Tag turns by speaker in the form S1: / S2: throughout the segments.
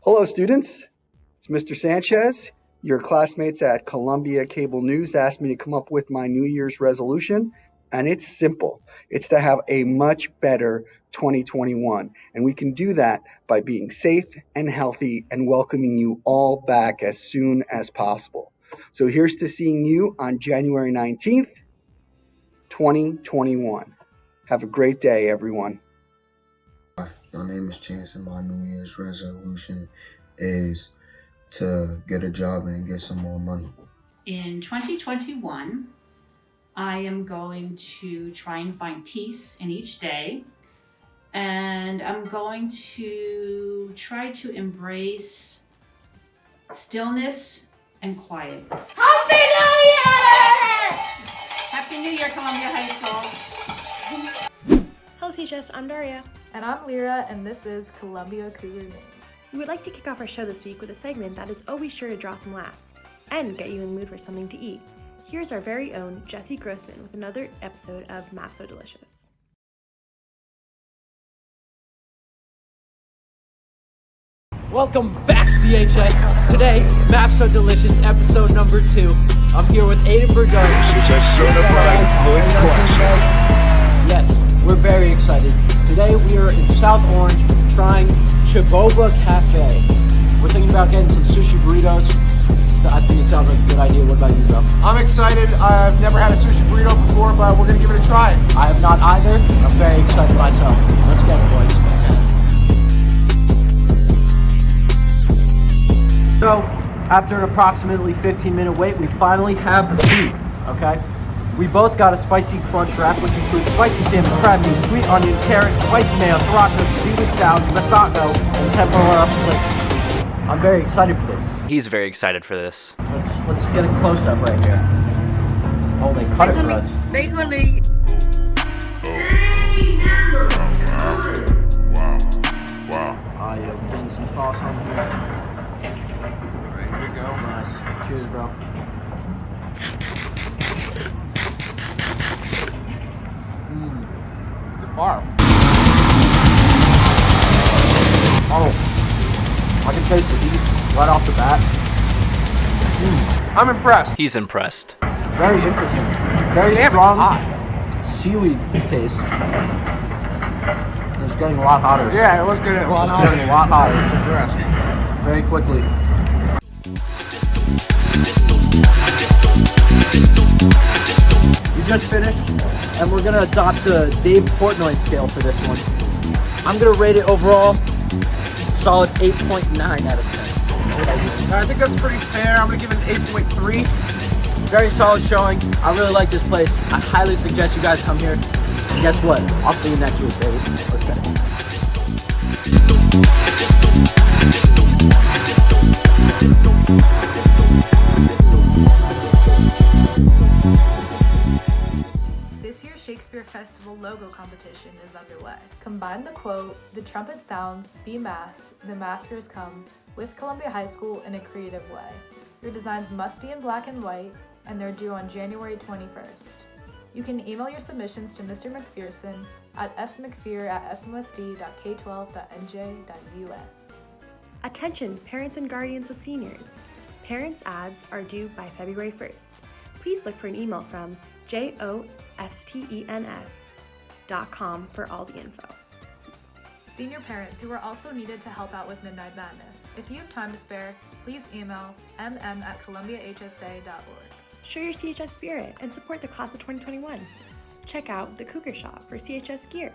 S1: Hello, students. It's Mr. Sanchez. Your classmates at Columbia Cable News asked me to come up with my New Year's resolution, and it's simple. It's to have a much better 2021, and we can do that by being safe and healthy and welcoming you all back as soon as possible. So here's to seeing you on January 19th, 2021. Have a great day, everyone.
S2: My name is Chance, and my New Year's resolution is to get a job and get some more money.
S3: In 2021, I am going to try and find peace in each day, and I'm going to try to embrace stillness and quiet.
S4: Happy New Year!
S3: Happy New Year, Columbia High School!
S5: Hello teachers, I'm Daria.
S6: And I'm Lyra, and this is Columbia Cougar News.
S5: We would like to kick off our show this week with a segment that is always sure to draw some laughs and get you in the mood for something to eat. Here's our very own Jesse Grossman with another episode of Math So Delicious.
S7: Welcome back, CHS. Today, Math So Delicious, episode number 2. I'm here with Aiden Burgos.
S8: This is a certified hood classic.
S7: Yes, we're very excited. Today we are in South Orange trying Chiboba Cafe. We're thinking about getting some sushi burritos. I think it sounds like a good idea. What about you, bro?
S9: I'm excited. I've never had a sushi burrito before, but we're going to give it a try.
S7: I have not either. I'm very excited myself. Let's get it, boys. So, after an approximately 15-minute wait, we finally have the food, okay? We both got a spicy crunch wrap, which includes spicy salmon, crab meat, sweet onion, carrot, spicy mayo, sriracha, seaweed salad, masago, and tempura flakes. I'm very excited for this.
S10: He's very excited for this.
S7: Let's get a close-up right here. Oh, they cut it for us.
S4: They're gonna eat.
S8: Wow.
S7: Oh, yeah, we're getting some sauce on here.
S9: Ready to go.
S7: Nice. Cheers, bro.
S9: The bar.
S7: Oh, I can taste the heat right off the bat.
S9: I'm impressed.
S10: He's impressed.
S7: Very interesting. Very
S9: Damn,
S7: strong
S9: it's
S7: seaweed taste. It's getting a lot hotter.
S9: Yeah, it was good. A lot hotter.
S7: Getting a lot hotter.
S9: Impressed.
S7: Very quickly. We just finished, and we're gonna adopt the Dave Portnoy scale for this one. I'm gonna rate it overall solid 8.9 out of 10.
S9: I think that's pretty fair. I'm going to give it an 8.3.
S7: Very solid showing. I really like this place. I highly suggest you guys come here. And guess what? I'll see you next week, baby. Let's get it.
S6: This year's Shakespeare Festival logo competition is underway. Combine the quote, "The trumpet sounds, be masked, the maskers come," with Columbia High School in a creative way. Your designs must be in black and white, and they're due on January 21st. You can email your submissions to Mr. McPherson at smcpher@smosd.k12.nj.us.
S5: Attention, parents and guardians of seniors. Parents' ads are due by February 1st. Please look for an email from jostens.com for all the info.
S6: Senior parents who are also needed to help out with Midnight Madness. If you have time to spare, please email mm@columbiahsa.org.
S5: Show your CHS spirit and support the class of 2021. Check out the Cougar shop for CHS gear.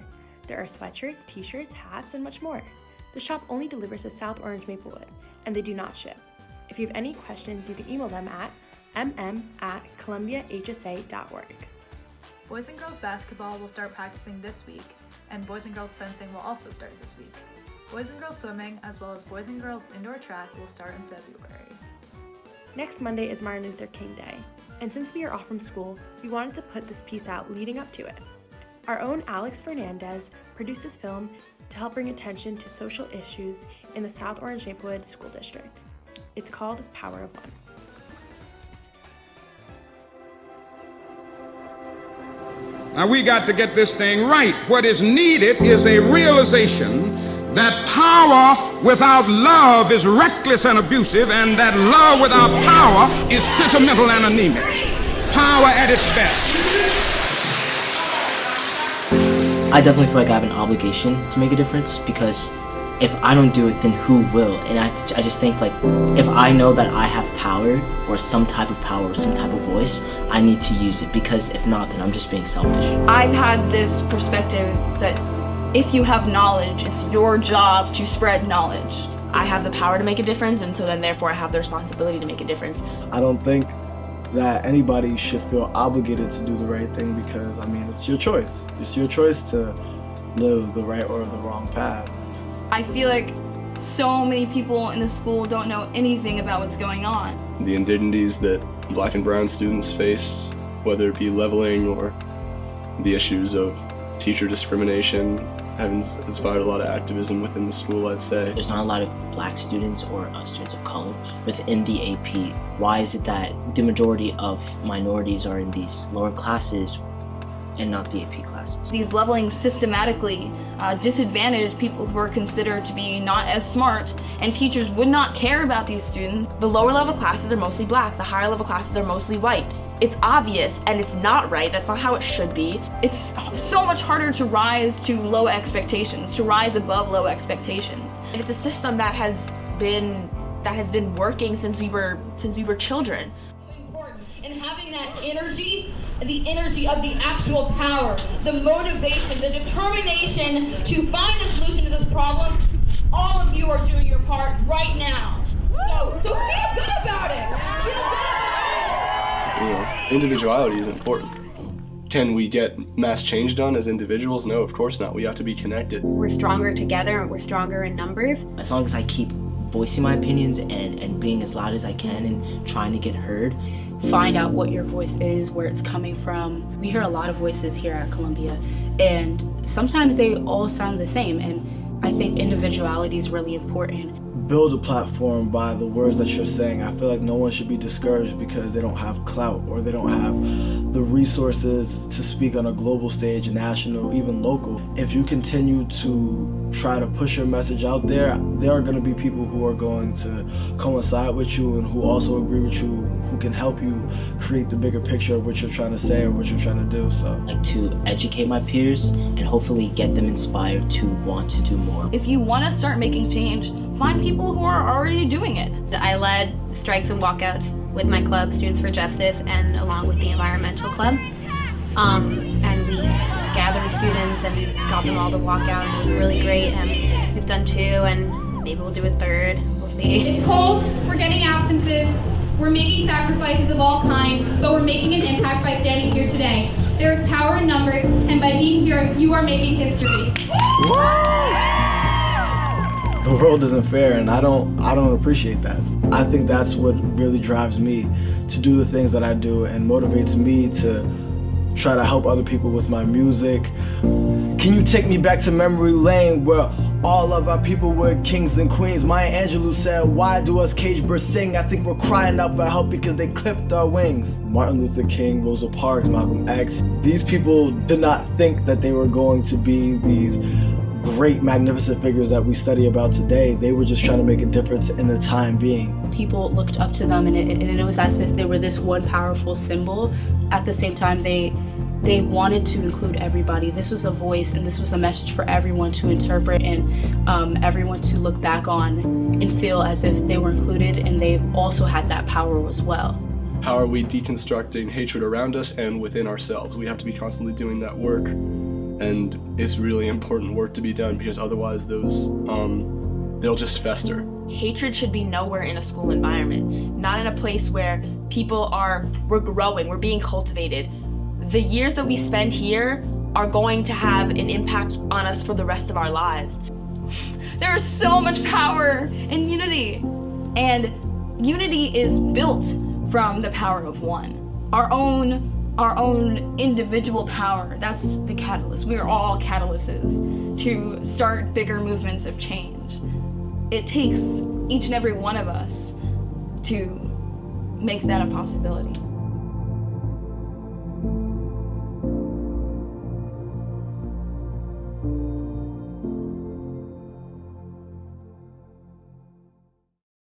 S5: There are sweatshirts, t-shirts, hats, and much more. The shop only delivers to South Orange Maplewood, and they do not ship. If you have any questions, you can email them at mm@columbiahsa.org.
S6: Boys and girls basketball will start practicing this week, and boys and girls fencing will also start this week. Boys and girls swimming, as well as boys and girls indoor track, will start in February.
S5: Next Monday is Martin Luther King Day, and since we are off from school, we wanted to put this piece out leading up to it. Our own Alex Fernandez produced this film to help bring attention to social issues in the South Orange Maplewood School District. It's called Power of One.
S8: Now we got to get this thing right. What is needed is a realization that power without love is reckless and abusive, and that love without power is sentimental and anemic. Power at its best.
S11: I definitely feel like I have an obligation to make a difference, because if I don't do it, then who will? And I just think, like, if I know that I have power, or some type of power, or some type of voice, I need to use it, because if not, then I'm just being selfish.
S12: I've had this perspective that if you have knowledge, it's your job to spread knowledge.
S5: I have the power to make a difference, and so then therefore I have the responsibility to make a difference.
S13: I don't think that anybody should feel obligated to do the right thing, because, I mean, it's your choice. It's your choice to live the right or the wrong path.
S12: I feel like so many people in the school don't know anything about what's going on.
S14: The indignities that Black and brown students face, whether it be leveling or the issues of teacher discrimination, have inspired a lot of activism within the school, I'd say.
S11: There's not a lot of Black students or students of color within the AP. Why is it that the majority of minorities are in these lower classes and not the AP classes?
S12: These levelings systematically disadvantage people who are considered to be not as smart, and teachers would not care about these students.
S5: The lower level classes are mostly Black, the higher level classes are mostly white. It's obvious, and it's not right. That's not how it should be.
S12: It's so much harder to rise to low expectations, to rise above low expectations.
S5: And it's a system that has been working since we were children.
S15: And having that energy, the energy of the actual power, the motivation, the determination to find the solution to this problem, all of you are doing your part right now. So feel good about it. Feel good about it.
S14: You know, individuality is important. Can we get mass change done as individuals? No, of course not. We have to be connected.
S16: We're stronger together, and we're stronger in numbers.
S11: As long as I keep voicing my opinions and being as loud as I can and trying to get heard.
S17: Find out what your voice is, where it's coming from. We hear a lot of voices here at Columbia, and sometimes they all sound the same, and I think individuality is really important.
S13: Build a platform by the words that you're saying. I feel like no one should be discouraged because they don't have clout or they don't have the resources to speak on a global stage, national, even local. If you continue to try to push your message out there are going to be people who are going to coincide with you and who also agree with you, who can help you create the bigger picture of what you're trying to say or what you're trying to do. So,
S11: like, to educate my peers and hopefully get them inspired to want to do more.
S12: If you want to start making change, find people who are already doing it.
S16: I led strikes and walkouts with my club, Students for Justice, and along with the Environmental Club. And we gathered students and got them all to walk out, and it was really great. And we've done 2, and maybe we'll do a 3rd. We'll see.
S15: It's cold, we're getting absences, we're making sacrifices of all kinds, but we're making an impact by standing here today. There is power in numbers, and by being here, you are making history.
S13: The world isn't fair, and I don't appreciate that. I think that's what really drives me to do the things that I do and motivates me to try to help other people with my music. Can you take me back to memory lane where all of our people were kings and queens? Maya Angelou said, why do us cage birds sing? I think we're crying out for help because they clipped our wings. Martin Luther King, Rosa Parks, Malcolm X. These people did not think that they were going to be these great, magnificent figures that we study about today. They were just trying to make a difference in the time being.
S17: People looked up to them, and it was as if they were this one powerful symbol. At the same time, they wanted to include everybody. This was a voice, and this was a message for everyone to interpret, and everyone to look back on and feel as if they were included, and they also had that power as well.
S14: How are we deconstructing hatred around us and within ourselves? We have to be constantly doing that work. And it's really important work to be done, because otherwise those, they'll just fester.
S5: Hatred should be nowhere in a school environment, not in a place where we're growing, we're being cultivated. The years that we spend here are going to have an impact on us for the rest of our lives.
S12: There is so much power in unity, and unity is built from the power of one. Our own individual power, that's the catalyst. We are all catalysts to start bigger movements of change. It takes each and every one of us to make that a possibility.